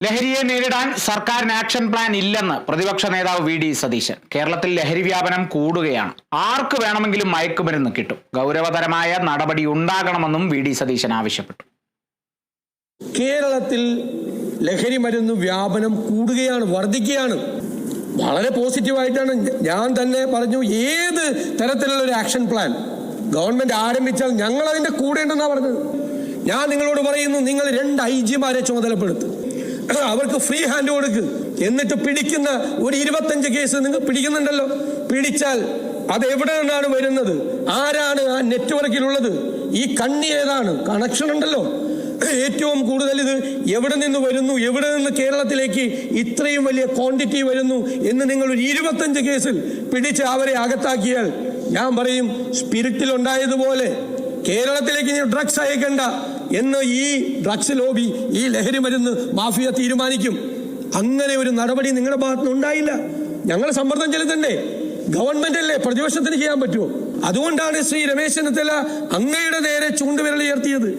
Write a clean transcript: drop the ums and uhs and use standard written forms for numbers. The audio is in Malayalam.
ലഹരിയെ നേരിടാൻ സർക്കാരിന് ആക്ഷൻ പ്ലാൻ ഇല്ലെന്ന് പ്രതിപക്ഷ നേതാവ് വി.ഡി. സതീശൻ. കേരളത്തിൽ ലഹരി വ്യാപനം കൂടുകയാണ്. ആർക്ക് വേണമെങ്കിലും മയക്കുമരുന്ന് കിട്ടും. ഗൗരവതരമായ നടപടി ഉണ്ടാകണമെന്നും വി.ഡി. സതീശൻ ആവശ്യപ്പെട്ടു. കേരളത്തിൽ ലഹരി മരുന്ന് വ്യാപനം കൂടുകയാണ്, വർദ്ധിക്കുകയാണ്. വളരെ പോസിറ്റീവായിട്ടാണ് ഞാൻ തന്നെ പറഞ്ഞു. ഏത് തരത്തിലുള്ള ഒരു ആക്ഷൻ പ്ലാൻ ഗവൺമെന്റ് ആരംഭിച്ചാൽ ഞങ്ങൾ അതിന്റെ കൂടെ ഉണ്ടെന്നാണ് പറഞ്ഞത്. ഞാൻ നിങ്ങളോട് പറയുന്നു, നിങ്ങൾ 2 IG-മാരെ ചുമതലപ്പെടുത്തും, അവർക്ക് ഫ്രീ ഹാൻഡ് കൊടുക്ക്. എന്നിട്ട് പിടിക്കുന്ന ഒരു 25 കേസ് നിങ്ങൾ പിടിക്കുന്നുണ്ടല്ലോ, പിടിച്ചാൽ അത് എവിടെ നിന്നാണ് വരുന്നത്, ആരാണ് ആ നെറ്റ്വർക്കിലുള്ളത്, ഈ കണ്ണി ഏതാണ്, കണക്ഷൻ ഉണ്ടല്ലോ, ഏറ്റവും കൂടുതൽ ഇത് എവിടെ നിന്ന് വരുന്നു, എവിടെ നിന്ന് കേരളത്തിലേക്ക് ഇത്രയും വലിയ ക്വാണ്ടിറ്റി വരുന്നു എന്ന് നിങ്ങൾ ഒരു 25 കേസിൽ പിടിച്ച് അവരെ അകത്താക്കിയാൽ ഞാൻ പറയും, സ്പിരിറ്റിൽ ഉണ്ടായതുപോലെ കേരളത്തിലേക്ക് ഡ്രഗ്സ് അയക്കണ്ട എന്ന് ഈ ഡ്രഗ്സ് ലോബി, ഈ ലഹരി മരുന്ന് മാഫിയ തീരുമാനിക്കും. അങ്ങനെ ഒരു നടപടി നിങ്ങളുടെ ഭാഗത്തുനിന്ന് ഉണ്ടായില്ല. ഞങ്ങൾ സമ്മർദ്ദം ചെലുത്തണ്ടേ? ഗവൺമെന്റ് അല്ലേ, പ്രതിപക്ഷത്തിന് ചെയ്യാൻ പറ്റുമോ? അതുകൊണ്ടാണ് ശ്രീ രമേശ് ചെന്നിത്തല അങ്ങയുടെ നേരെ ചൂണ്ടുവിരൽ ഉയർത്തിയത്.